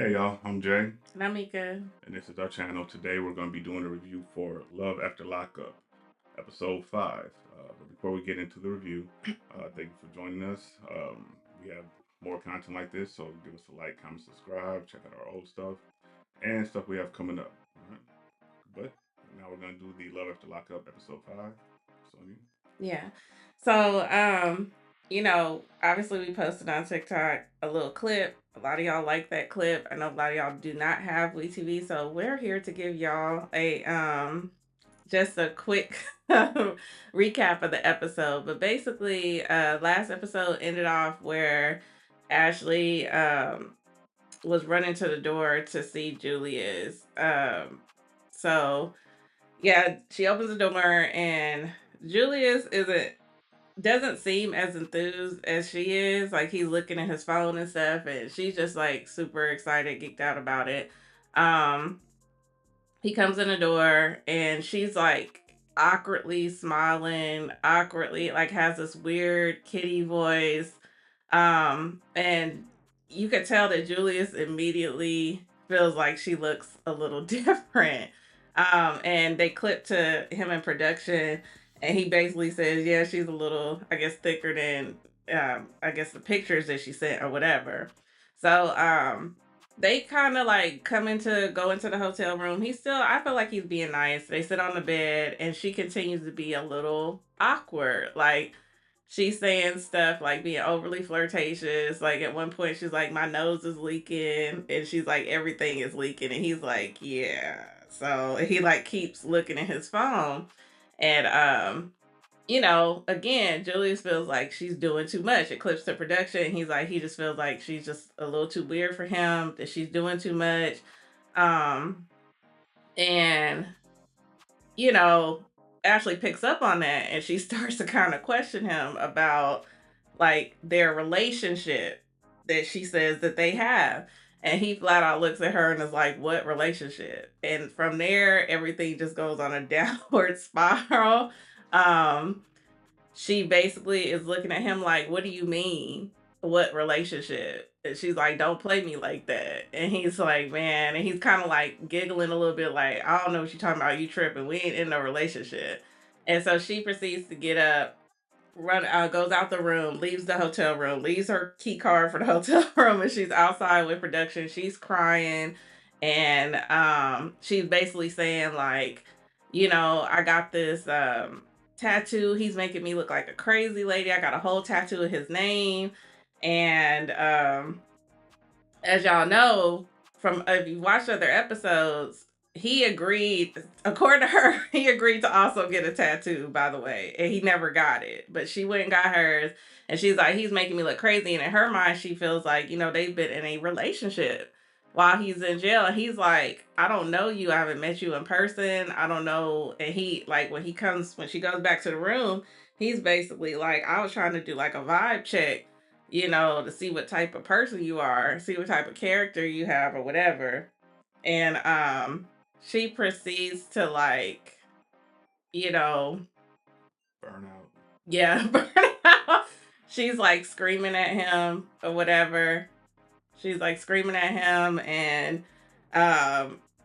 Hey y'all, I'm Jay, And I'm Meka. and this is our channel. Today we're going to be doing a review for Love After Lockup, episode 5. But before we get into the review, thank you for joining us. We have more content like this, so give us a like, comment, subscribe, check out our old stuff, and stuff we have coming up. All right? But now we're going to do the Love After Lockup, episode 5. So, Yeah. So, obviously we posted on TikTok a little clip. A lot of y'all like that clip. I know a lot of y'all do not have WeTV, so we're here to give y'all a just a quick recap of the episode. But basically, last episode ended off where Ashley was running to the door to see Julius. So yeah, she opens the door and Julius doesn't seem as enthused as she is. Like he's looking at his phone and stuff, and she's just like super excited, geeked out about it. Um, he comes in the door and she's like awkwardly smiling, awkwardly like has this weird kitty voice. And you could tell that Julius immediately feels like she looks a little different. And they clip to him in production, and he basically says, "Yeah, she's a little, I guess, thicker than, I guess, the pictures that she sent or whatever." So, they kind of like go into the hotel room. I feel like he's being nice. They sit on the bed, and she continues to be a little awkward, like she's saying stuff like being overly flirtatious. Like at one point, she's like, "My nose is leaking," and she's like, "Everything is leaking," and he's like, "Yeah." So he like keeps looking at his phone, and again, Julius feels like she's doing too much. It clips to production. He's like, he just feels like she's just a little too weird for him. That she's doing too much. Um, and you know, Ashley picks up on that and she starts to kind of question him about like their relationship that she says that they have. And he flat out looks at her and is like, "What relationship?" And from there, everything just goes on a downward spiral. Um, she basically is looking at him like, "What do you mean? What relationship?" And she's like, "Don't play me like that." And he's like, "Man," and he's kind of like giggling a little bit, like, "I don't know what you're talking about. You tripping. We ain't in no relationship." And so she proceeds to get up, goes out the room, leaves the hotel room, leaves her key card for the hotel room, and she's outside with production. She's crying, and she's basically saying like, "I got this tattoo. He's making me look like a crazy lady. I got a whole tattoo of his name." And as y'all know, from if you watched other episodes, he agreed, according to her, he agreed to also get a tattoo, by the way, and he never got it. But she went and got hers, and she's like, "He's making me look crazy." And in her mind, she feels like, they've been in a relationship while he's in jail. And he's like, "I don't know you. I haven't met you in person. I don't know." And he, like, when she goes back to the room, he's basically like, "I was trying to do like a vibe check, to see what type of person you are, see what type of character you have or whatever." And she proceeds to like, you know, burnout. yeah, burn out. She's like screaming at him or whatever. She's like screaming at him, and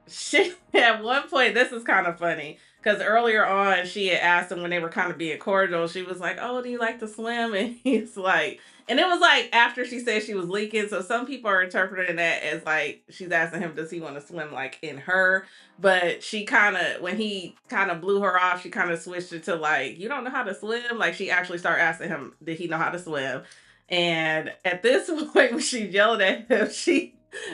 she at one point, this is kind of funny because earlier on she had asked him when they were kind of being cordial. She was like, "Oh, do you like to swim?" And he's like, and it was like after she said she was leaking, so some people are interpreting that as like she's asking him, does he want to swim like in her? But she kind of, when he kind of blew her off, she kind of switched it to like, "You don't know how to swim?" Like she actually started asking him, did he know how to swim? And at this point, when she yelled at him,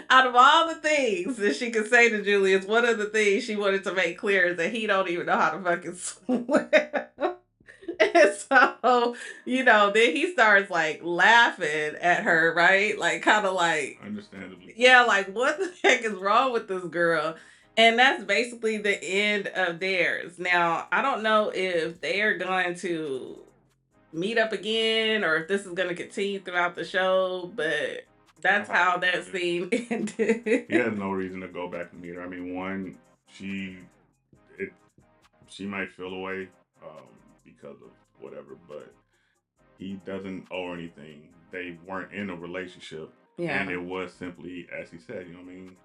out of all the things that she could say to Julius, one of the things she wanted to make clear is that he don't even know how to fucking swim. And so, then he starts like laughing at her, right? Like, kind of like, Understandably. yeah, like, what the heck is wrong with this girl? And that's basically the end of theirs. Now, I don't know if they are going to meet up again or if this is going to continue throughout the show, but that's how that scene ended. He has no reason to go back and meet her. I mean, one, she it she might feel away because of whatever, but he doesn't owe her anything. They weren't in a relationship, Yeah. And it was simply, as he said, you know what I mean?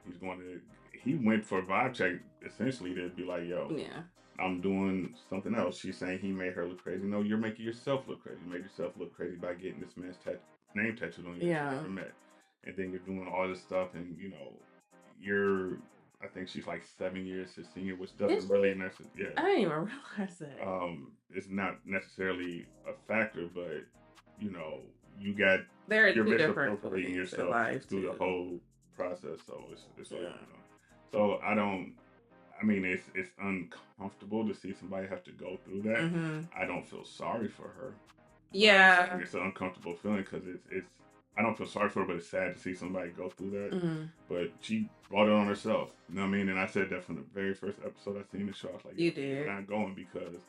He went for a vibe check essentially to be like, yo, Yeah. I'm doing something else. She's saying he made her look crazy. No, you're making yourself look crazy. You made yourself look crazy by getting this man's name tattooed on you that you Yeah. never met. And then you're doing all this stuff, and you're, I think she's like 7 years his senior, which Is doesn't really she? necessarily, I yeah. didn't even realize that. It's not necessarily a factor, but you know, you got There are you're two different misappropriating points in yourself life through the too. whole process. So it's like, Yeah. So I don't. I mean, it's uncomfortable to see somebody have to go through that. Mm-hmm. I don't feel sorry for her, but Yeah. it's an uncomfortable feeling because it's. I don't feel sorry for her, but it's sad to see somebody go through that. Mm-hmm. But she brought it on herself. You know what I mean? And I said that from the very first episode I seen the show. I was like, yo, You you're did. not going because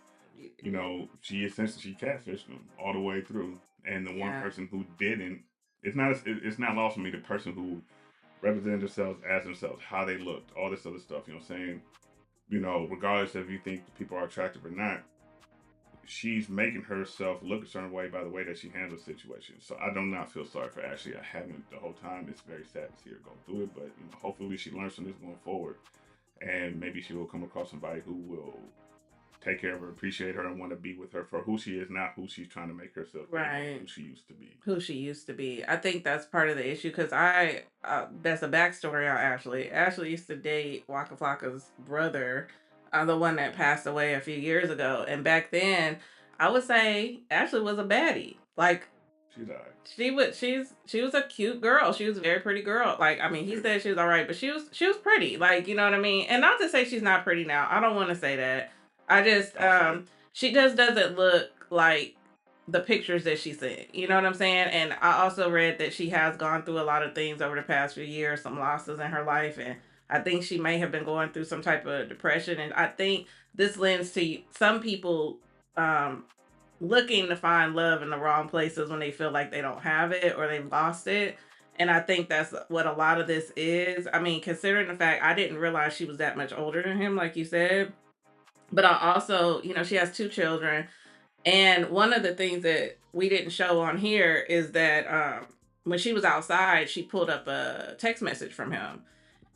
You did. she essentially she catfished them all the way through. And the one Yeah. person who didn't, it's not lost on me. The person who represented themselves as themselves, how they looked, all this other stuff. You know what I'm saying? Regardless if you think people are attractive or not, she's making herself look a certain way by the way that she handles situations. So I do not feel sorry for Ashley. I haven't the whole time. It's very sad to see her go through it, but hopefully she learns from this going forward, and maybe she will come across somebody who will take care of her, appreciate her, and want to be with her for who she is, not who she's trying to make herself be, but Right. who she used to be. Who she used to be. I think that's part of the issue because that's a backstory on Ashley. Ashley used to date Waka Flocka's brother, the one that passed away a few years ago. And back then, I would say Ashley was a baddie. Like She died. she was a cute girl. She was a very pretty girl. Like, I mean, he said she was all right, but she was pretty. Like, you know what I mean? And not to say she's not pretty now. I don't want to say that. I just she just doesn't look like the pictures that she's in. You know what I'm saying? And I also read that she has gone through a lot of things over the past few years, some losses in her life, and I think she may have been going through some type of depression. And I think this lends to some people um looking to find love in the wrong places when they feel like they don't have it or they've lost it. And I think that's what a lot of this is. I mean, considering the fact I didn't realize she was that much older than him, like you said. But I also, she has two children. And one of the things that we didn't show on here is that when she was outside, she pulled up a text message from him.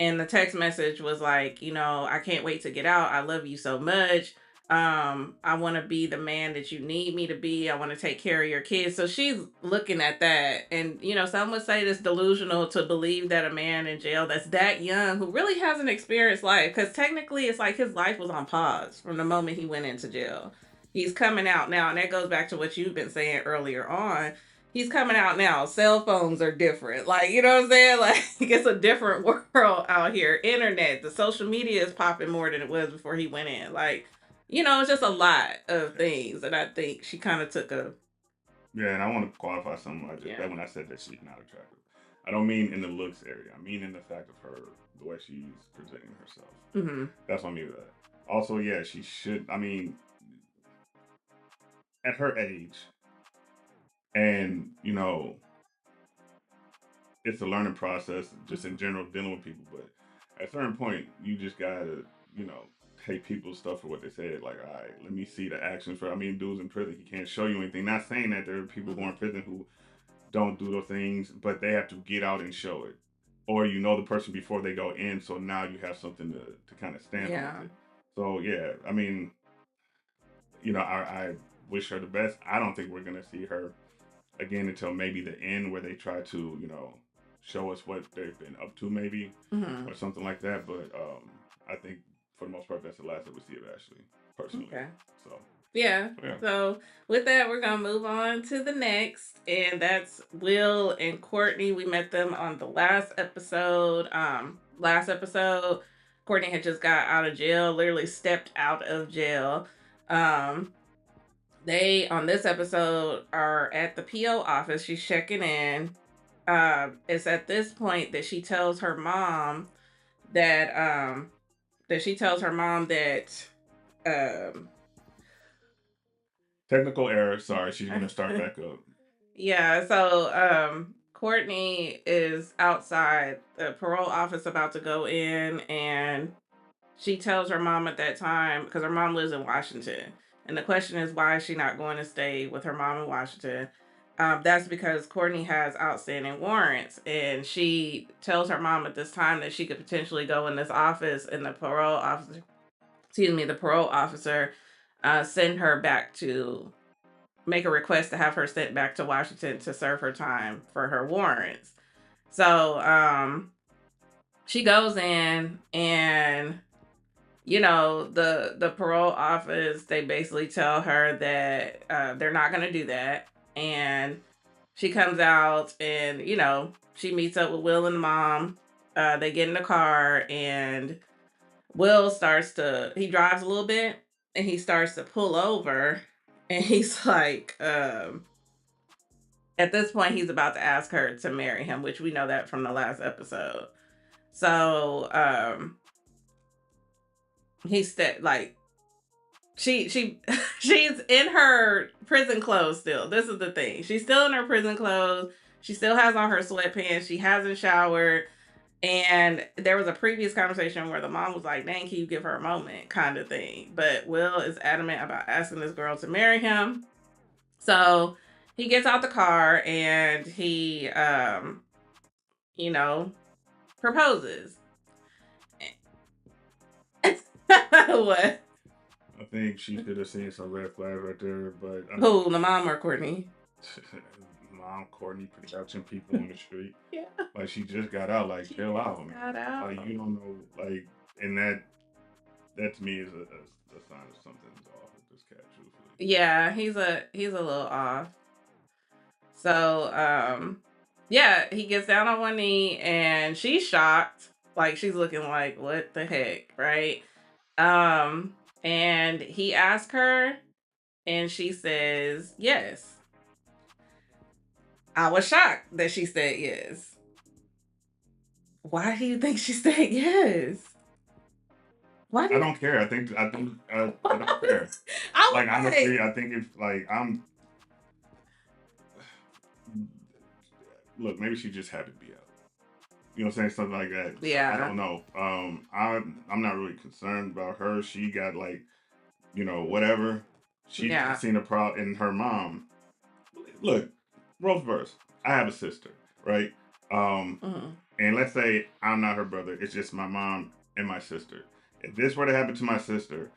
And the text message was like, I can't wait to get out. I love you so much. I want to be the man that you need me to be. I want to take care of your kids. So she's looking at that. And, some would say it's delusional to believe that a man in jail that's that young, who really hasn't experienced life, because technically it's like his life was on pause from the moment he went into jail. He's coming out now, and that goes back to what you've been saying earlier on. He's coming out now. Cell phones are different. Like, you know what I'm saying? Like, it's a different world out here. Internet, the social media is popping more than it was before he went in. Like, it's just a lot of things. And I think she kind of took a. Yeah, and I want to qualify something I just Yeah. that when I said that she's not attractive. I don't mean in the looks area. I mean in the fact of her, the way she's presenting herself. Mm-hmm. That's what I mean with that. Also, yeah, she should. I mean, at her age, and it's a learning process just in general dealing with people. But at a certain point, you just gotta, you know, take people's stuff for what they said. Like, all right, let me see the actions for. I mean, dudes in prison, he can't show you anything. Not saying that there are people going to prison who don't do those things, but they have to get out and show it. Or you know the person before they go in, so now you have something to kind of stand on Yeah. with it. So yeah, I mean, I wish her the best. I don't think we're gonna see her again until maybe the end where they try to, show us what they've been up to, maybe Mm-hmm. or something like that. But I think for the most part, that's the last that we see of Ashley, personally. Okay. So Yeah. yeah, So with that, we're gonna move on to the next, and that's Will and Courtney. We met them on the last episode. Courtney had just got out of jail, literally stepped out of jail. Um, they on this episode are at the PO office. She's checking in. It's at this point that she tells her mom that um technical error. Sorry, she's gonna start back up. yeah, so Courtney is outside the parole office about to go in, and she tells her mom at that time, because her mom lives in Washington. And the question is, why is she not going to stay with her mom in Washington? that's because Courtney has outstanding warrants, and she tells her mom at this time that she could potentially go in this office, and the parole officer, send her back to make a request to have her sent back to Washington to serve her time for her warrants. So she goes in, and the parole office, they basically tell her that they're not going to do that, and she comes out, and she meets up with Will and the mom. They get in the car, and Will he drives a little bit, and he starts to pull over, and he's like, at this point, he's about to ask her to marry him, which we know that from the last episode. So, he's like, she she's in her prison clothes still. This is the thing. She's still in her prison clothes. She still has on her sweatpants. She hasn't showered. And there was a previous conversation where the mom was like, dang, can you give her a moment, kind of thing. But Will is adamant about asking this girl to marry him. So he gets out the car, and he proposes. What? I think she could have seen some red flags right there, but Who, the mom or Courtney? Mom, Courtney, production people on the street. Yeah. Like, she just got out. Like, chill out. Got out. Like, you don't know. Like, and that to me is a sign of something's off with this cat. Truthfully. Yeah, he's a little off. So yeah, he gets down on one knee, and she's shocked. Like, she's looking like, what the heck, right? And he asks her, and she says yes. I was shocked that she said yes. Why do you think she said yes? I don't care. I think I don't care. Like, honestly, I think if like look, maybe she just had to be out. You know what I'm saying? Something like that. Yeah. I don't know. I'm not really concerned about her. She got, like, whatever. She seen a problem in her mom. Look, role reverse. I have a sister, right? And let's say I'm not her brother. It's just my mom and my sister. If this were to happen to my sister,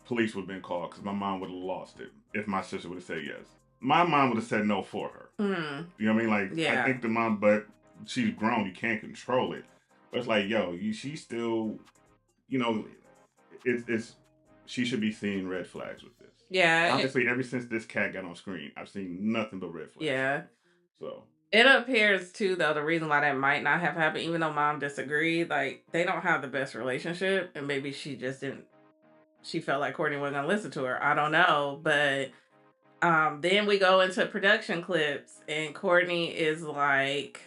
police would have been called because my mom would have lost it if my sister would have said yes. My mom would have said no for her. You know what I mean? Like, I think the mom, but she's grown. You can't control it. But it's like, yo, she's still, it's she should be seeing red flags with this. Yeah. Honestly, ever since this cat got on screen, I've seen nothing but red flags. Yeah. So it appears too, though, the reason why that might not have happened, even though mom disagreed, like, they don't have the best relationship, and maybe she just didn't. She felt like Courtney wasn't gonna listen to her. I don't know, but then we go into production clips, and Courtney is like,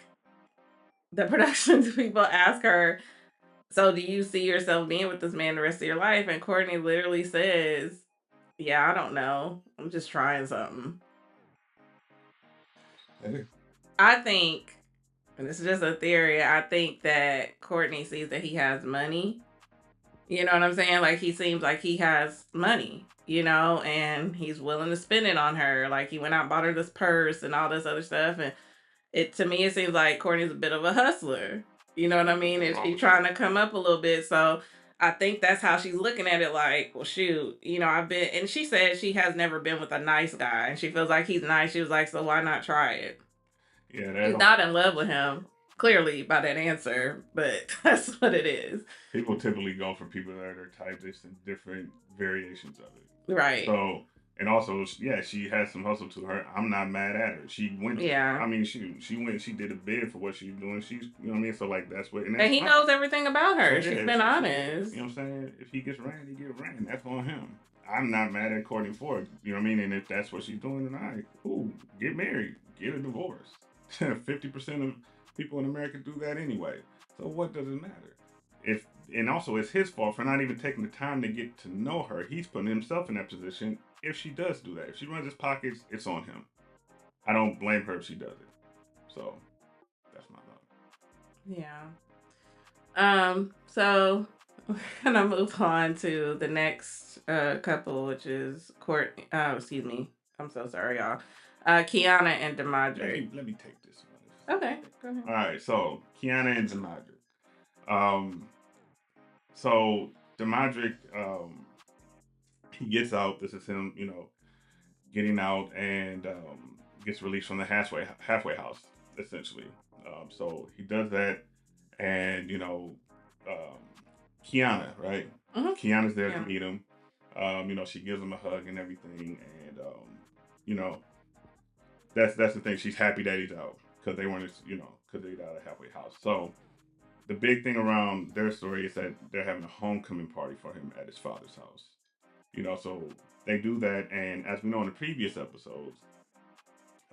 the production people ask her, so do you see yourself being with this man the rest of your life? And Courtney literally says, yeah, I don't know. I'm just trying something. I think, and this is just a theory, I think that Courtney sees that he has money. You know what I'm saying? Like, he seems like he has money, and he's willing to spend it on her. Like, he went out and bought her this purse and all this other stuff. And to me, it seems like Courtney's a bit of a hustler. You know what I mean? And she's trying to come up a little bit. So I think that's how she's looking at it. Like, well, shoot, I've been, and she said she has never been with a nice guy, and she feels like he's nice. She was like, so why not try it? Yeah, she's not in love with him, clearly, by that answer, but that's what it is. People typically go for people that are type, just in different variations of it. Right. So, and also, yeah, she has some hustle to her. I'm not mad at her. She went. Yeah. I mean, she went. She did a bid for what she's doing. She's, you know what I mean. So, like, that's what. And he knows everything about her. So, she's been honest. You know what I'm saying? If he gets ran, he get ran. That's on him. I'm not mad at Courtney for it. You know what I mean? And if that's what she's doing, then all right, cool. Get married. Get a divorce. 50% of people in America do that anyway. So what does it matter? And also, it's his fault for not even taking the time to get to know her. He's putting himself in that position. If she does do that, if she runs his pockets, it's on him. I don't blame her if she does it. So that's my thought. Yeah. So we're gonna move on to the next couple, which is Courtney. Excuse me. I'm so sorry, y'all. Kiana and Let Deandre. me take this one. Okay, go ahead. All right, so Kiana and Deandre. So Deandre, he gets out. This is him, getting out and gets released from the halfway house, essentially. So he does that, and um, Kiana, right? Mm-hmm. Kiana's there Yeah. to meet him. She gives him a hug and everything, and you know, that's the thing. She's happy that he's out because they weren't, because they're out of halfway house. So the big thing around their story is that they're having a homecoming party for him at his father's house. So they do that, and as we know in the previous episodes,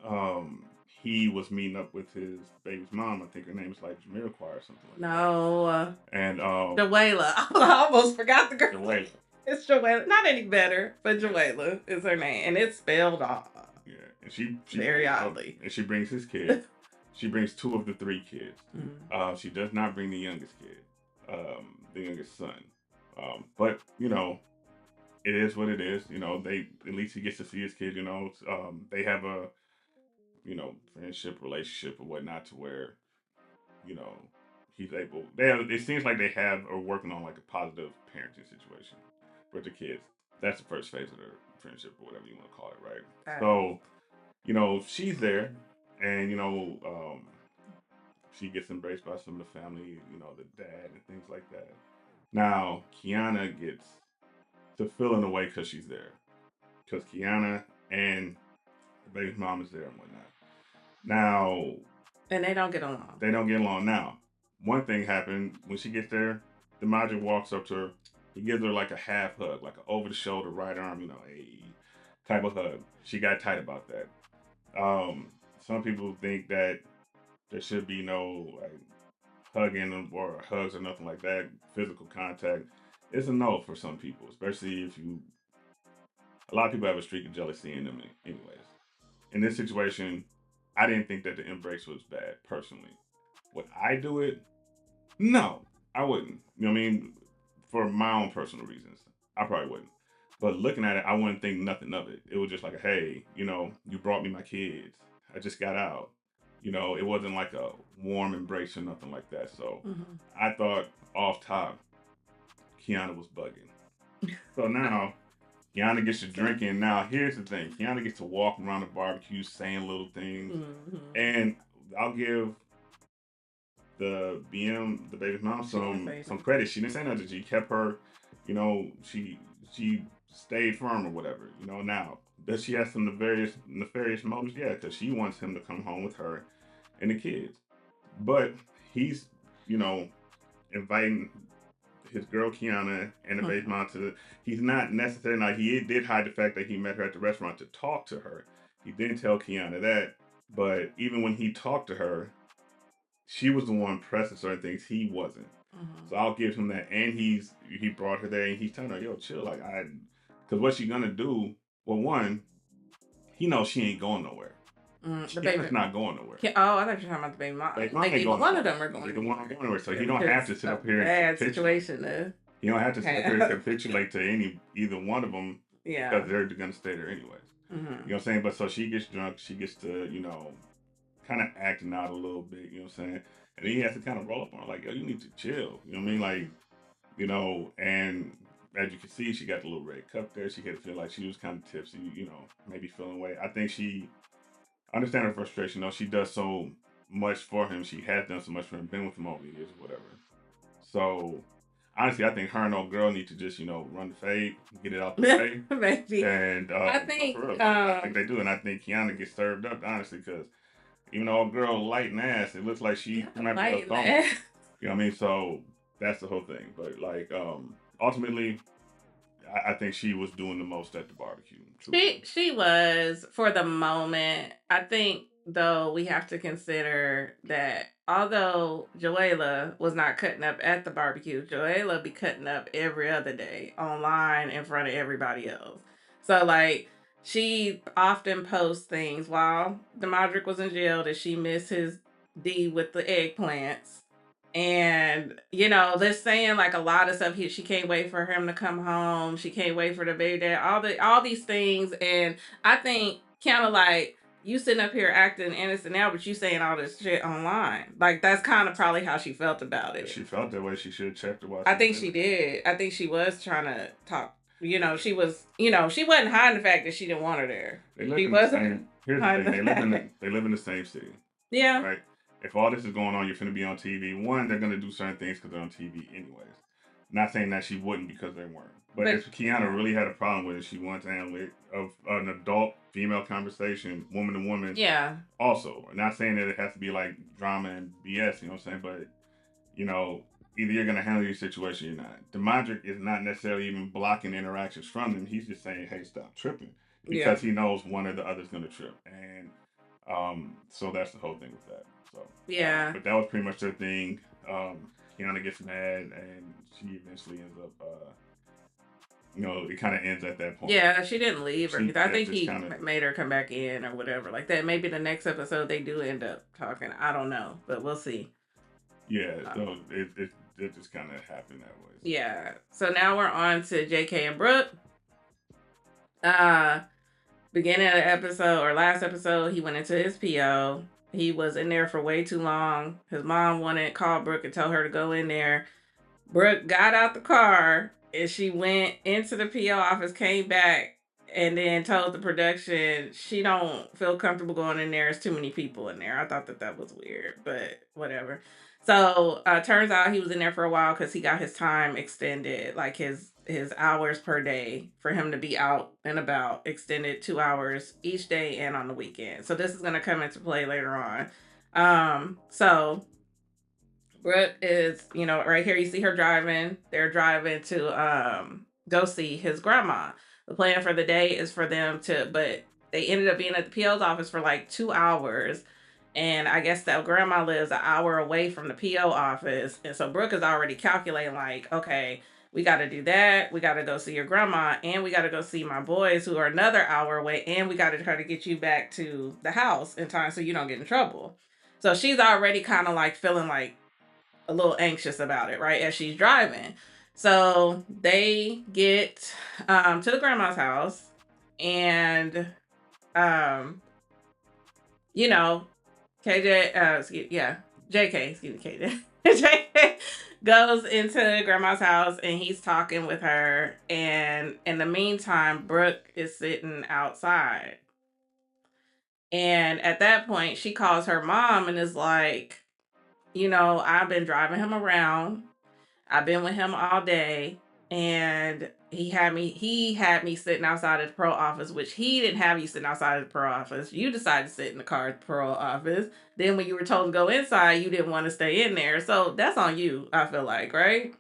um, he was meeting up with his baby's mom. I think her name is like Jamiroquai or something like that. No, And Joella. I almost forgot the girl. Joella. It's Joella. Not any better, but Joella is her name, and it's spelled off. Yeah, and she very oddly. And she brings his kids. She brings two of the three kids. Mm. She does not bring the youngest kid, the youngest son. But it is what it is. They at least he gets to see his kid. They have a friendship, relationship, or whatnot, to where you know he's able. They have, it seems like they have are working on like a positive parenting situation with the kids. That's the first phase of their friendship, or whatever you want to call it, right? So she's there, and she gets embraced by some of the family, the dad and things like that. Now Kiana gets to feel in a way because she's there, because Kiana and the baby's mom is there and whatnot. Now, and they don't get along. They don't get along. Now, one thing happened when she gets there. The Majin walks up to her. He gives her like a half hug, like an over the shoulder, right arm, a type of hug. She got tight about that. Some people think that there should be no like hugging or hugs or nothing like that. Physical contact is a no for some people, especially if you. A lot of people have a streak of jealousy in them, anyways. In this situation, I didn't think that the embrace was bad personally. Would I do it? No, I wouldn't. You know what I mean? For my own personal reasons, I probably wouldn't. But looking at it, I wouldn't think nothing of it. It was just like, hey, you brought me my kids. I just got out. It wasn't like a warm embrace or nothing like that. So I thought off top, Kiana was bugging. So now Kiana gets to drinking. Now here's the thing: Kiana gets to walk around the barbecue saying little things, and I'll give the baby's mom, some credit. She didn't say nothing. She kept her, she stayed firm or whatever. Now does she have some nefarious motives? Yeah, because she wants him to come home with her and the kids. But he's, inviting his girl Kiana and the baby's mom to. He's not necessarily. Now he did hide the fact that he met her at the restaurant to talk to her. He didn't tell Kiana that. But even when he talked to her, she was the one pressing certain things. He wasn't. So I'll give him that. And he brought her there and he's telling her, yo, chill. Because what's she gonna do? Well, one, he knows she ain't going nowhere. The baby's not going nowhere. Oh, I thought you were talking about the baby mom. Like one of them are going. The one going nowhere. So he don't have to sit up here and bad situation. He don't have to sit up here and capitulate to either one of them. Yeah. Because they're gonna stay there anyways. You know what I'm saying? But so she gets drunk. She gets to kind of acting out a little bit. You know what I'm saying? And then he has to kind of roll up on her like, yo, you need to chill. You know what I mean? Like, and as you can see, she got the little red cup there. She had to feel like she was kind of tipsy, maybe feeling away. I think she understands her frustration, though. She does so much for him. She has done so much for him, been with him over the years or whatever. So, honestly, I think her and old girl need to just, run the fade, get it out the way. Maybe. And I think they do. And I think Kiana gets served up, honestly, because even though old girl light and ass, it looks like she might be a thumb. You know what I mean? So that's the whole thing. But ultimately, I think she was doing the most at the barbecue. She was for the moment. I think though we have to consider that although Joella was not cutting up at the barbecue, Joella be cutting up every other day online in front of everybody else. So like she often posts things while Deandre was in jail that she missed his D with the eggplants. And they're saying like a lot of stuff. She can't wait for him to come home. She can't wait for the baby dad. All these things, and I think kind of like you sitting up here acting innocent now, but you saying all this shit online. Like, that's kind of probably how she felt about it. If she felt that way, she should have checked it while I think she did. I think she was trying to talk. You know, she was. You know, she wasn't hiding the fact that she didn't want her there. She wasn't. Here's the thing: they live in the same city. Yeah. Right. If all this is going on, you're going to be on TV. One, they're going to do certain things because they're on TV anyways. Not saying that she wouldn't because they weren't. But if Kiana really had a problem with it, she wants to handle it of an adult female conversation, woman to woman. Yeah. Also, not saying that it has to be like drama and BS. You know what I'm saying? But you know, either you're going to handle your situation or you're not. Deandre is not necessarily even blocking interactions from them. He's just saying, "Hey, stop tripping," because he knows one or the other's going to trip, and so that's the whole thing with that. So yeah, but that was pretty much their thing. Kiana gets mad, and she eventually ends up. You know, it kind of ends at that point. Yeah, she didn't leave or anything. I think he made her come back in or whatever like that. Maybe the next episode they do end up talking. I don't know, but we'll see. Yeah, so it just kind of happened that way. So. Yeah. So now we're on to JK and Brooke. Beginning of the episode or last episode, he went into his PO. He was in there for way too long. His mom called Brooke and told her to go in there. Brooke got out the car and she went into the PO office, came back, and then told the production she don't feel comfortable going in there. There's too many people in there. I thought that was weird, but whatever. So turns out he was in there for a while because he got his time extended, like his hours per day for him to be out and about, extended 2 hours each day and on the weekend. So this is going to come into play later on. So Brooke is, you know, right here you see her driving. They're driving to go see his grandma. The plan for the day is for them to, but they ended up being at the PO's office for like 2 hours. And I guess that grandma lives an hour away from the PO office. And so Brooke is already calculating like, okay, we got to do that. We got to go see your grandma, and we got to go see my boys who are another hour away. And we got to try to get you back to the house in time so you don't get in trouble. So she's already kind of like feeling like a little anxious about it, right? As she's driving. So they get to the grandma's house, and you know, JK goes into grandma's house and he's talking with her, and in the meantime Brooke is sitting outside. And at that point she calls her mom and is like, you know, I've been driving him around. I've been with him all day, and he had me sitting outside of the pro office, which he didn't have you sitting outside of the pro office. You decided to sit in the car at the pro office. Then when you were told to go inside, you didn't want to stay in there. So that's on you, I feel like, right?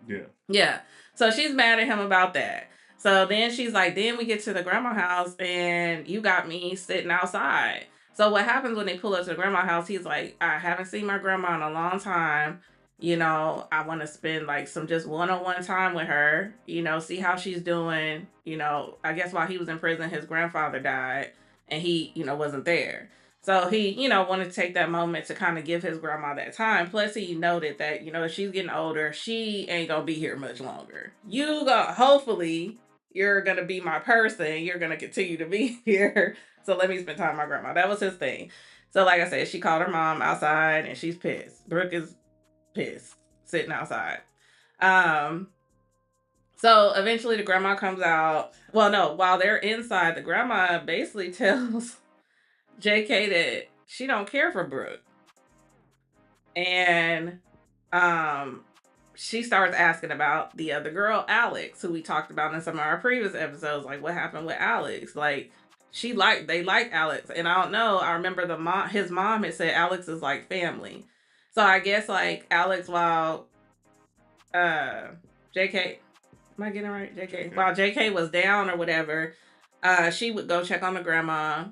Yeah. Yeah. So she's mad at him about that. So then she's like, then we get to the grandma house and you got me sitting outside. So what happens when they pull up to the grandma house, he's like, I haven't seen my grandma in a long time. You know, I want to spend like some just one-on-one time with her, you know, see how she's doing. You know, I guess while he was in prison, his grandfather died and he, you know, wasn't there. So he, you know, wanted to take that moment to kind of give his grandma that time. Plus he noted that, you know, if she's getting older, she ain't going to be here much longer. Hopefully you're going to be my person. You're going to continue to be here. So let me spend time with my grandma. That was his thing. So like I said, she called her mom outside and she's pissed. Brooke is pissed, sitting outside. So eventually the grandma comes out. Well, no, while they're inside, the grandma basically tells JK that she don't care for Brooke. And she starts asking about the other girl, Alex, who we talked about in some of our previous episodes. Like, what happened with Alex? Like, they like Alex. And I don't know, I remember his mom had said Alex is like family. So I guess like Alex, while JK, am I getting it right? JK. While JK was down or whatever, she would go check on the grandma,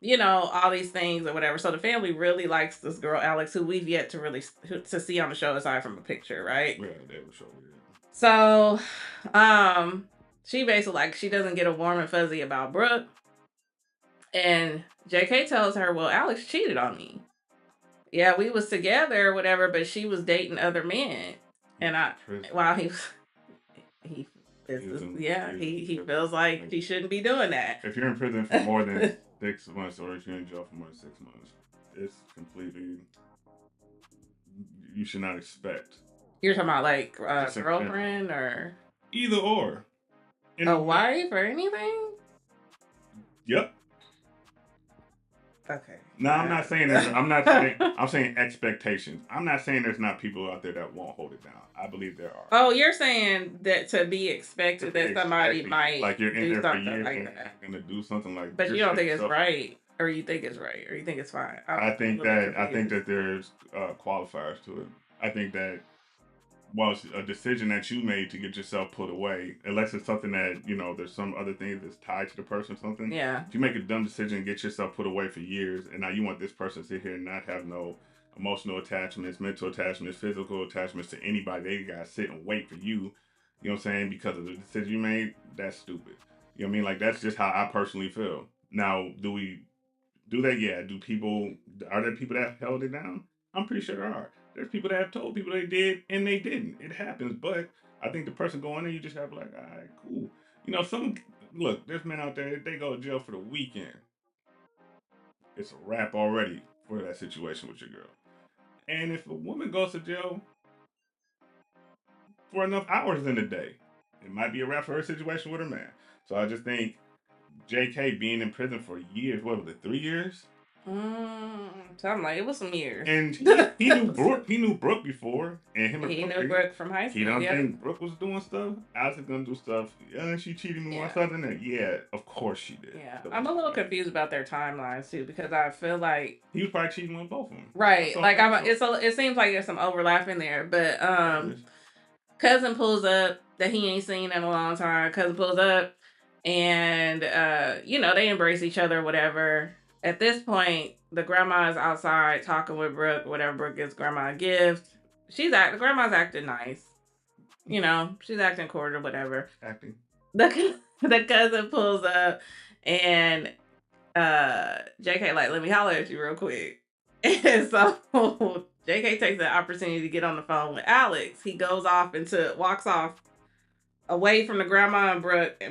you know, all these things or whatever. So the family really likes this girl, Alex, who we've yet to really to see on the show aside from a picture, right? Yeah, they were showing it. So, she basically like, she doesn't get a warm and fuzzy about Brooke. And JK tells her, well, Alex cheated on me. Yeah, we was together or whatever, but she was dating other men. And while he feels like she shouldn't be doing that. If you're in prison for more than 6 months, or if you're in jail for more than 6 months, it's completely. You should not expect. You're talking about like Just girlfriend or either or. a wife or anything? Yep. Okay. No, I'm not saying there's. I'm not saying. I'm saying expectations. I'm not saying there's not people out there that won't hold it down. I believe there are. Oh, you're saying that to be expected that somebody might like you're in do there for something years like and that. you're gonna do something like. But you don't think it's right, or you think it's right, or you think it's fine. I think that there's qualifiers to it. I think that it's a decision that you made to get yourself put away, unless it's something that there's some other thing that's tied to the person or something. Yeah. If you make a dumb decision and get yourself put away for years, and now you want this person to sit here and not have no emotional attachments, mental attachments, physical attachments to anybody, they gotta sit and wait for you. You know what I'm saying? Because of the decision you made, that's stupid. You know what I mean? Like that's just how I personally feel. Now, do we do that? Yeah. Are there people that held it down? I'm pretty sure there are. There's people that have told people they did and they didn't. It happens, but I think the person going there, you just have like, all right, cool. There's men out there, they go to jail for the weekend. It's a wrap already for that situation with your girl. And if a woman goes to jail for enough hours in the day, it might be a wrap for her situation with her man. So I just think JK being in prison for years, what was it, 3 years? Something like it was some years. And he knew Brooke. He knew Brooke before, and him. He knew Brooke from high school. He don't think Brooke was doing stuff. Alex is gonna do stuff. Yeah, she cheated me on something. There. Yeah, of course she did. Yeah, I'm a little confused about their timelines too because I feel like he was probably cheating with both of them. Right, like it seems like there's some overlap in there, but cousin pulls up that he ain't seen in a long time. Cousin pulls up, and they embrace each other, whatever. At this point, the grandma is outside talking with Brooke, whatever Brooke gives grandma a gift. The grandma's acting nice. She's acting cordial, whatever. Acting. The cousin pulls up and JK like, let me holler at you real quick. And so JK takes the opportunity to get on the phone with Alex. He walks off away from the grandma and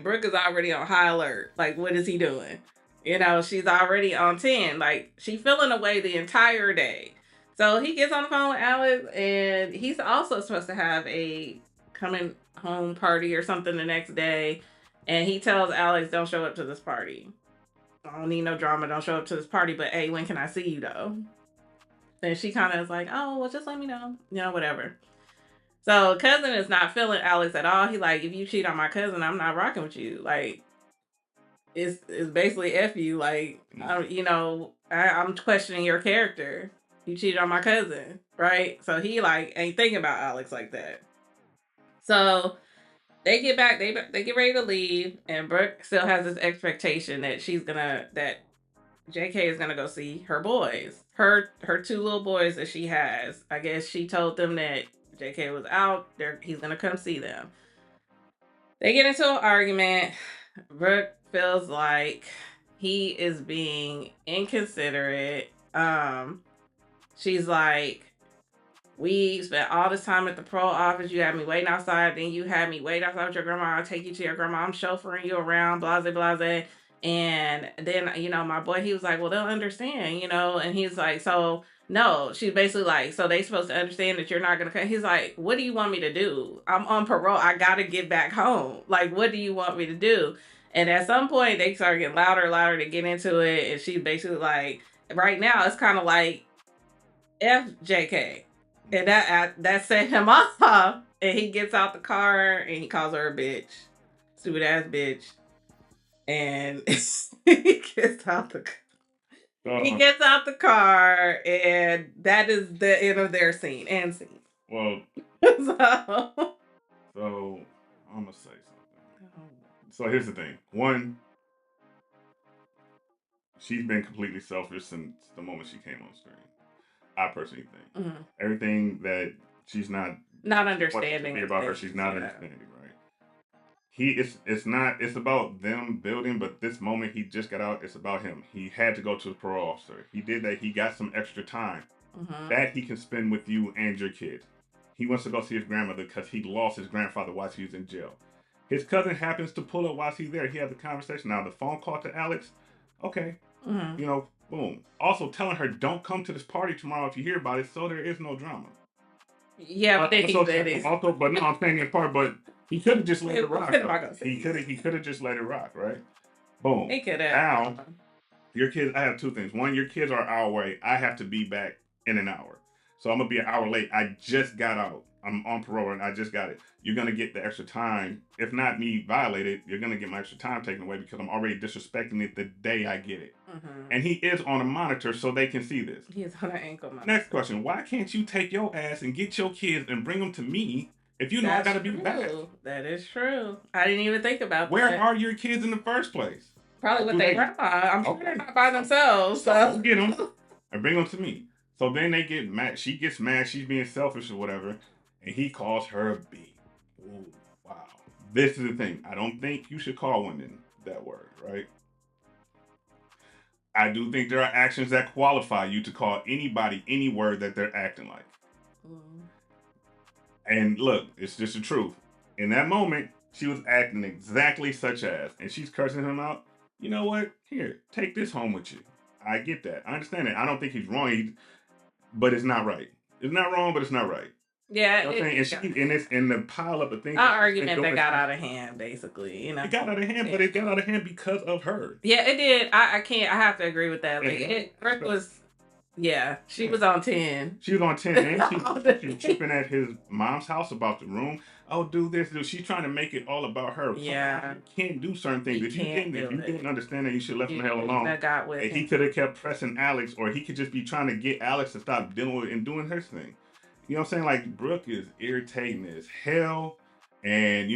Brooke is already on high alert. Like, what is he doing? She's already on 10. Like, she feeling away the entire day. So he gets on the phone with Alex, and he's also supposed to have a coming home party or something the next day. And he tells Alex, don't show up to this party. I don't need no drama. Don't show up to this party. But, hey, when can I see you, though? And she kind of is like, oh, well, just let me know. Whatever. So cousin is not feeling Alex at all. He like, if you cheat on my cousin, I'm not rocking with you. Like, it's basically F you. Like, I'm questioning your character. You cheated on my cousin, right? So he like ain't thinking about Alex like that. So they get back, they get ready to leave, and Brooke still has this expectation that that JK is gonna go see her boys, her 2 little boys that she has. I guess she told them that JK was out there. He's gonna come see them. They get into an argument. Brooke feels like he is being inconsiderate. She's like, we spent all this time at the parole office. You had me waiting outside. Then you had me wait outside with your grandma. I'll take you to your grandma. I'm chauffeuring you around, blase, blase. And then, my boy, he was like, well, they'll understand, And he's like, so, no. She's basically like, so they supposed to understand that you're not going to come. He's like, what do you want me to do? I'm on parole. I got to get back home. Like, what do you want me to do? And at some point, they start getting louder to get into it. And she basically like, right now, it's kind of like, F JK. And that set him off. And he gets out the car and he calls her a bitch. Stupid ass bitch. And he gets out the car, and that is the end of their scene. Well, so I'm gonna say something. So here's the thing. One, she's been completely selfish since the moment she came on screen. I personally think everything that she's not understanding about her, she's not understanding. It's about them building, but this moment he just got out, it's about him. He had to go to the parole officer. He did that. He got some extra time that he can spend with you and your kid. He wants to go see his grandmother because he lost his grandfather while he was in jail. His cousin happens to pull up while he's there. He has a conversation. Now, the phone call to Alex, okay, Mm-hmm. Boom. Also telling her, don't come to this party tomorrow if you hear about it, so there is no drama. Yeah, but then he said it. Also, but no, I'm saying in part, but he could have just let it rock. What am I gonna say? He could have just let it rock, right? Boom. He could have. Now, your kids, I have two things. One, your kids are an hour away. I have to be back in an hour. So I'm going to be an hour late. I just got out. I'm on parole and I just got it. You're going to get the extra time. If not me violated, you're going to get my extra time taken away because I'm already disrespecting it the day I get it. Mm-hmm. And he is on a monitor so they can see this. He is on an ankle monitor. Next question. Why can't you take your ass and get your kids and bring them to me if you know I got to be back? That is true. I didn't even think about Where that. Where are your kids in the first place? Probably with their grandma. I'm sure they're not by themselves. So get them and bring them to me. So then they get mad. She gets mad. She's being selfish or whatever. And he calls her a B. Ooh, wow. This is the thing. I don't think you should call women that word, right? I do think there are actions that qualify you to call anybody any word that they're acting like. And look, it's just the truth. In that moment, she was acting exactly such as, and she's cursing him out. You know what? Here, take this home with you. I get that. I understand it. I don't think he's wrong, but it's not right. It's not wrong, but it's not right. Yeah, you know what I'm saying? And it's in the pile up of things. Our argument that got out of hand, basically. It got out of hand, but it got out of hand because of her. Yeah, it did. I can't. I have to agree with that. Like, Brooke was. Yeah, she was on 10. She was on 10, and she was tripping at his mom's house about the room. Oh, do this, do. She's trying to make it all about her. Yeah, you can't do certain things. If you didn't understand that, you should have left him the hell alone. And he could have kept pressing Alex, or he could just be trying to get Alex to stop dealing with it and doing her thing. You know what I'm saying? Like, Brooke is irritating as hell, and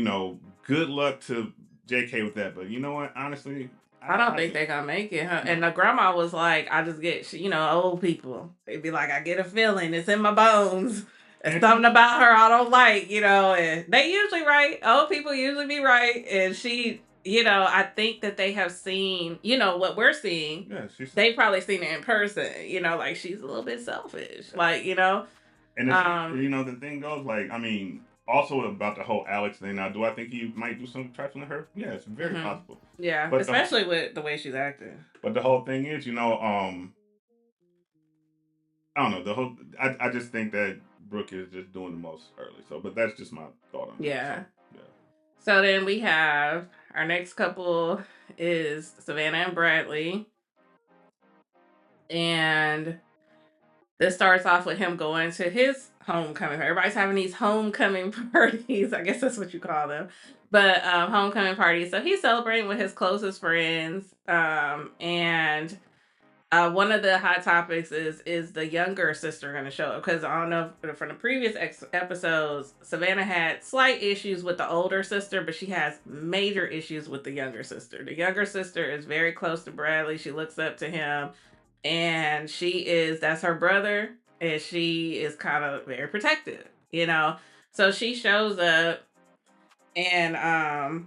good luck to JK with that. But you know what? Honestly, I don't think they're gonna make it. Huh? And the grandma was like, I just get, old people. They'd be like, I get a feeling. It's in my bones. There's something about her I don't like, and they usually right. Old people usually be right. And she, I think that they have seen, what we're seeing. Yeah, they've probably seen it in person, like she's a little bit selfish. Like, And the thing goes, like, I mean, also about the whole Alex thing. Now, do I think he might do something trifling to her? Yeah, it's very possible. Yeah, but especially with the way she's acting. But the whole thing is, I don't know. I just think that Brooke is just doing the most early. So, but that's just my thought on it. Yeah. So then we have our next couple is Savannah and Bradley, and this starts off with him going to his homecoming. Everybody's having these homecoming parties. I guess that's what you call them. But homecoming parties. So he's celebrating with his closest friends. And one of the hot topics is the younger sister going to show up. Because I don't know, from the previous episodes, Savannah had slight issues with the older sister, but she has major issues with the younger sister. The younger sister is very close to Bradley. She looks up to him. And that's her brother, and she is kind of very protective, So she shows up, and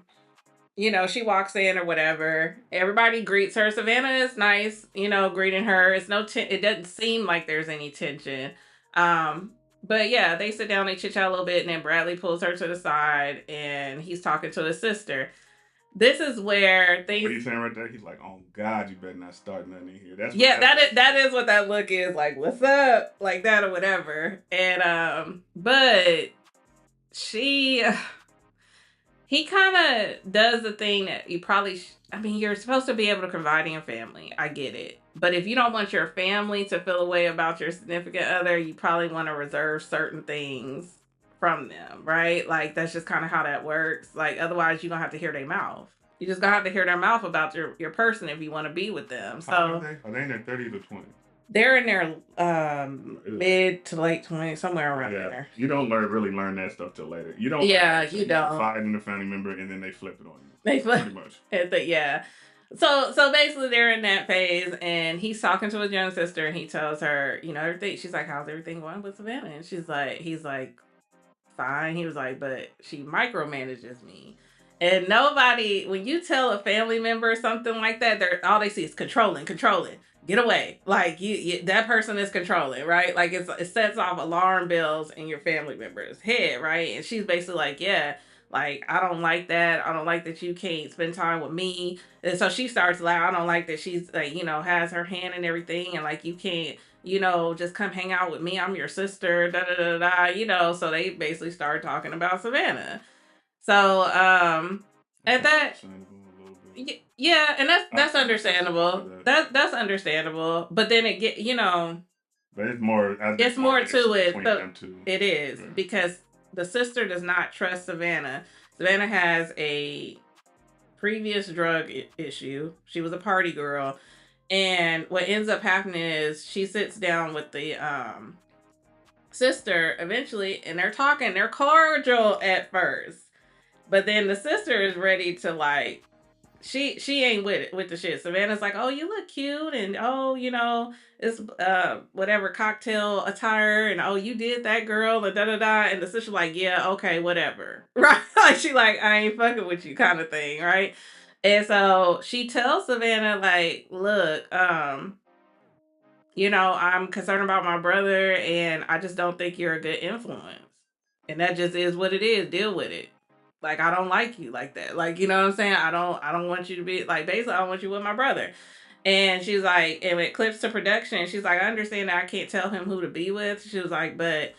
she walks in or whatever. Everybody greets her. Savannah is nice, greeting her. It's it doesn't seem like there's any tension. But yeah, they sit down, they chit chat a little bit, and then Bradley pulls her to the side, and he's talking to his sister. This is where things. What are you saying right there? He's like, "Oh God, you better not start nothing in here." That is what that look is like. What's up, like that or whatever. And but he kind of does the thing that you probably. You're supposed to be able to confide in your family. I get it, but if you don't want your family to feel a way about your significant other, you probably want to reserve certain things from them, right? Like, that's just kind of how that works. Like, otherwise you're gonna have to hear their mouth. You just gonna have to hear their mouth about your person if you want to be with them. So are they in their 30s or 20s? They're in their mid to late 20s, somewhere around there. You don't really learn that stuff till later. You don't. Yeah, you don't. Fighting the family member and then they flip it on you. They flip pretty much. Yeah. So basically they're in that phase, and he's talking to his young sister, and he tells her, everything. She's like, "How's everything going with Savannah?" And he's like, "Fine." He was like, "But she micromanages me." And nobody, when you tell a family member something like that, all they see is controlling, get away. Like you that person is controlling, right? Like it sets off alarm bells in your family member's head, right? And she's basically like, "Yeah, Like, I don't like that. I don't like that you can't spend time with me. And so she starts like, I don't like that she's like, has her hand and everything, and like you can't, just come hang out with me. I'm your sister. Da da da da. So they basically started talking about Savannah. So at that. Yeah, and that's understandable. That's understandable. But then it get But it's more. It's more to it. Between So them two. it is because the sister does not trust Savannah. Savannah has a previous drug issue. She was a party girl, and what ends up happening is she sits down with the sister eventually, and they're talking. They're cordial at first, but then the sister is ready to like. She ain't with the shit. Savannah's like, oh, you look cute, and oh, it's whatever cocktail attire, and oh, you did that, girl, and da da da. And the sister like, yeah, okay, whatever, right? Like she like, I ain't fucking with you, kind of thing, right? And so she tells Savannah like, look, I'm concerned about my brother, and I just don't think you're a good influence, and that just is what it is. Deal with it. Like, I don't like you like that. Like, you know what I'm saying? I don't want you to be like, basically I don't want you with my brother. And she's like, and it clips to production, she's like, I understand that I can't tell him who to be with. She was like, but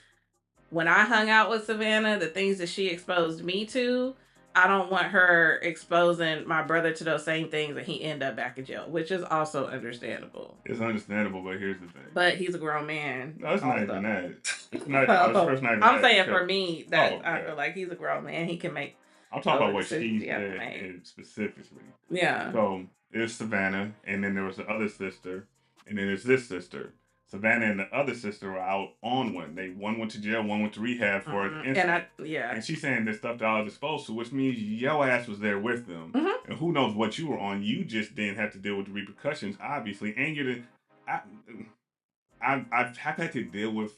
when I hung out with Savannah, the things that she exposed me to, I don't want her exposing my brother to those same things and he end up back in jail, which is also understandable. It's understandable, but here's the thing. But he's a grown man. No, it's not even that. It's not. I'm saying for me that okay. I feel like he's a grown man. He can make. I'm talking about what she said specifically. Yeah. So there's Savannah, and then there was the other sister, and then there's this sister. Savannah and the other sister were out on one. One went to jail, one went to rehab for an incident. And she's saying the stuff that I was exposed to, which means your ass was there with them. Mm-hmm. And who knows what you were on. You just didn't have to deal with the repercussions, obviously. And you're I've had to deal with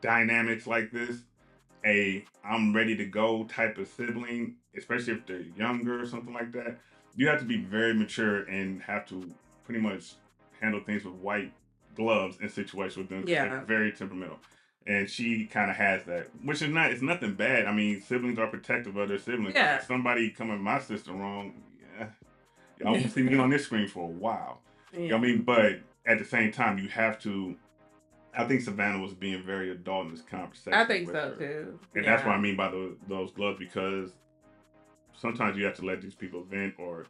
dynamics like this. I'm ready to go type of sibling, especially if they're younger or something like that. You have to be very mature and have to pretty much handle things with white gloves in situations with them. Yeah. They're very temperamental. And she kind of has that, which is it's nothing bad. I mean, siblings are protective of their siblings. Yeah. If somebody coming my sister wrong, yeah, y'all won't see me on this screen for a while. Yeah. You know what I mean? But at the same time, you have to. I think Savannah was being very adult in this conversation. I think so too. And that's what I mean by those gloves, because sometimes you have to let these people vent or,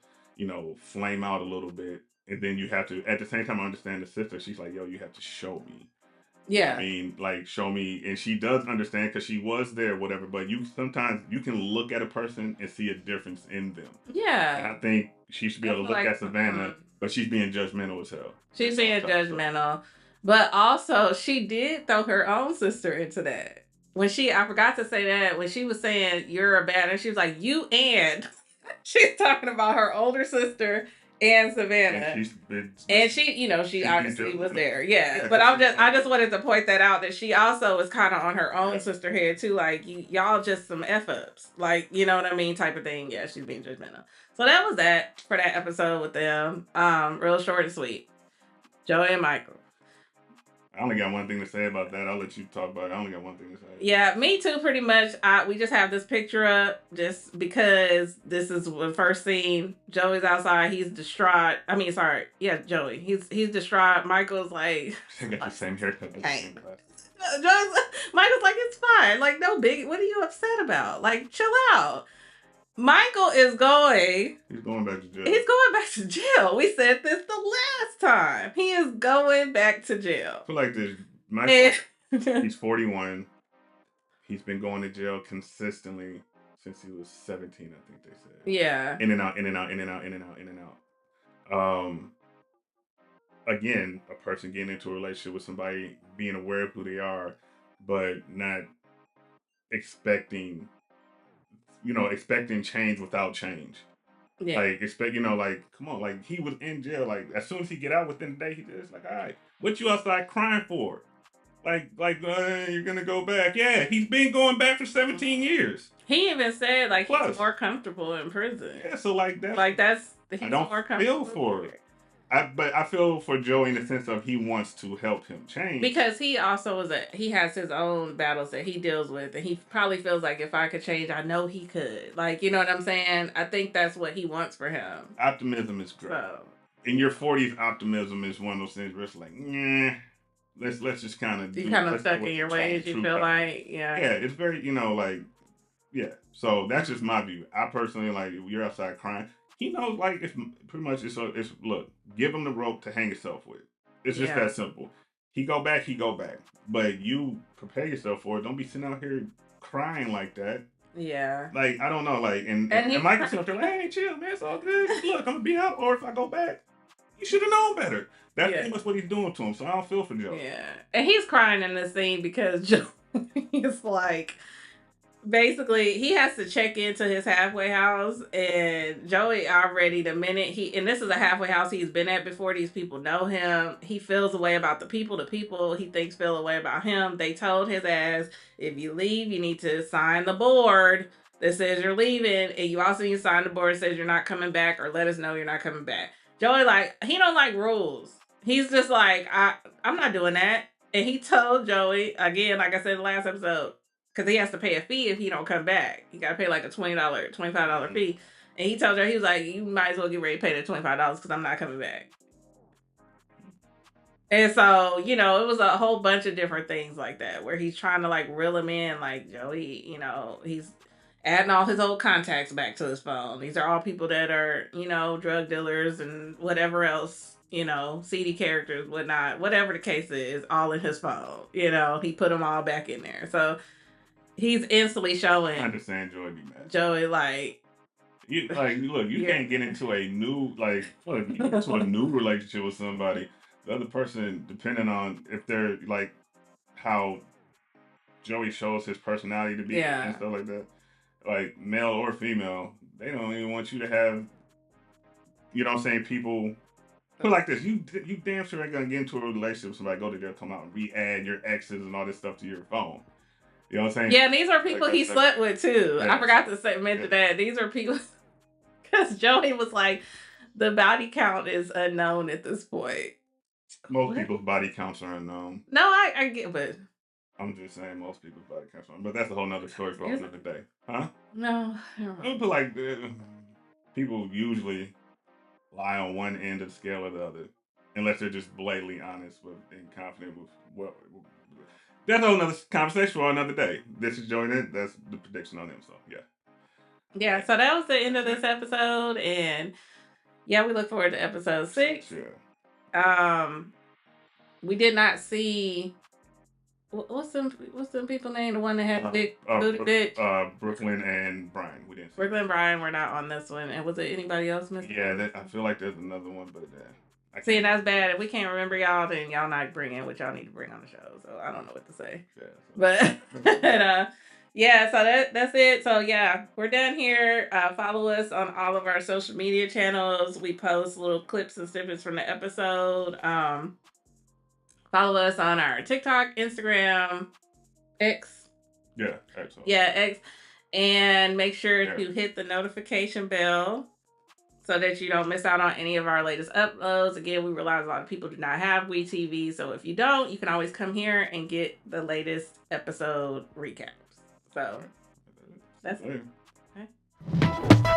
flame out a little bit. And then you have to, at the same time, I understand the sister. She's like, yo, you have to show me. Yeah. I mean, like, show me. And she does understand because she was there, whatever. But sometimes you can look at a person and see a difference in them. Yeah. And I think she should be able to look at Savannah, but she's being judgmental as hell. She's being judgmental. But also, she did throw her own sister into that. I forgot to say that, when she was saying, you're a bad, and she was like, you and. She's talking about her older sister and Savannah. And she obviously was there. Yeah. But I just wanted to point that out, that she also was kind of on her own sister head too. Like, y'all just some F-ups. Like, you know what I mean? Type of thing. Yeah, she's being judgmental. So that was that for that episode with them. Real short and sweet. Joey and Michael. I only got one thing to say about that. I'll let you talk about it. I only got one thing to say. Yeah, me too, pretty much. We just have this picture up just because this is the first scene. Joey's outside. He's distraught. I mean, sorry. Yeah, Joey. He's distraught. Michael's like... They got the same haircut. Michael's like, it's fine. Like, no big... What are you upset about? Like, chill out. Michael is going... He's going back to jail. He's going back to jail. We said this the last time. He is going back to jail. I feel like this... Michael, he's 41. He's been going to jail consistently since he was 17, I think they said. Yeah. In and out, in and out, in and out, in and out, in and out. Again, a person getting into a relationship with somebody, being aware of who they are, but not expecting change without change. Yeah. Like, come on, like, he was in jail. Like, as soon as he get out within the day, he just like, all right, what you outside crying for? Like, you're gonna go back. Yeah, he's been going back for 17 years. He even said, like, he's more comfortable in prison. Yeah, so, like, that's... He's more comfortable. I don't feel for it. But I feel for Joey in the sense of he wants to help him change. Because he also he has his own battles that he deals with, and he probably feels like if I could change, I know he could. Like, you know what I'm saying? I think that's what he wants for him. Optimism is great. So, in your 40s, optimism is one of those things where it's like, nah, let's just kind of you kind of stuck in your ways. You feel like, yeah, it's very, like, yeah. So that's just my view. I personally like you're outside crying. He knows, like, it's pretty much it's look, give him the rope to hang himself with. It's just that simple. He go back, but you prepare yourself for it. Don't be sitting out here crying like that. Yeah. Like, I don't know, like, and Michael's sitting up there like, hey, chill, man, it's all good. Look, I'm gonna be out, or if I go back, you should have known better. That's pretty much what he's doing to him. So I don't feel for Joe. Yeah, and he's crying in this scene because Joe is like, basically, he has to check into his halfway house, and Joey already, the minute and this is a halfway house he's been at before, these people know him, he feels a way about the people he thinks feel a way about him. They told his ass, if you leave, you need to sign the board that says you're leaving, and you also need to sign the board that says you're not coming back, or let us know you're not coming back. Joey, like, he don't like rules. He's just like, I'm not doing that. And he told Joey, again, like I said in the last episode, because he has to pay a fee if he don't come back. He got to pay like a $25 fee. And he told her, he was like, you might as well get ready to pay the $25 because I'm not coming back. And so, it was a whole bunch of different things like that where he's trying to like reel him in. Like, Joey, he's adding all his old contacts back to his phone. These are all people that are, drug dealers and whatever else, seedy characters, whatnot, whatever the case is, all in his phone. He put them all back in there. So he's instantly showing. I understand Joey be mad. Joey, like, you can't get into a new, like, look, you get into a new relationship with somebody. The other person, depending on if they're like how Joey shows his personality to be and stuff like that, like male or female, they don't even want you to have, you know what I'm saying, people put like this. You damn sure ain't gonna get into a relationship with somebody, go to there, come out and re-add your exes and all this stuff to your phone. You know what I'm saying? Yeah, and these are people he slept with too. I forgot to mention that. These are people, because Joey was like, the body count is unknown at this point. Most people's body counts are unknown. No, I get, but I'm just saying most people's body counts are unknown. But that's a whole nother story for another day. Huh? No. I feel like people usually lie on one end of the scale or the other, unless they're just blatantly honest and confident with that's a whole nother conversation for another day. This is Joey. That's the prediction on them. So yeah. So that was the end of this episode, and yeah, we look forward to episode 6. Yeah. We did not see what's them people name, the one that had big booty bitch. Brooklyn and Brian. We didn't see Brooklyn and Brian were not on this one, and was it anybody else missing? Yeah, I feel like there's another one, but see, and that's bad. If we can't remember y'all, then y'all not bringing what y'all need to bring on the show. So I don't know what to say. Yeah, but yeah, so that's it. So yeah, we're done here. Follow us on all of our social media channels. We post little clips and snippets from the episode. Follow us on our TikTok, Instagram, X. Yeah, X. Yeah, X. And make sure to hit the notification bell so that you don't miss out on any of our latest uploads. Again, we realize a lot of people do not have WeTV, so if you don't, you can always come here and get the latest episode recaps. So that's it. Okay.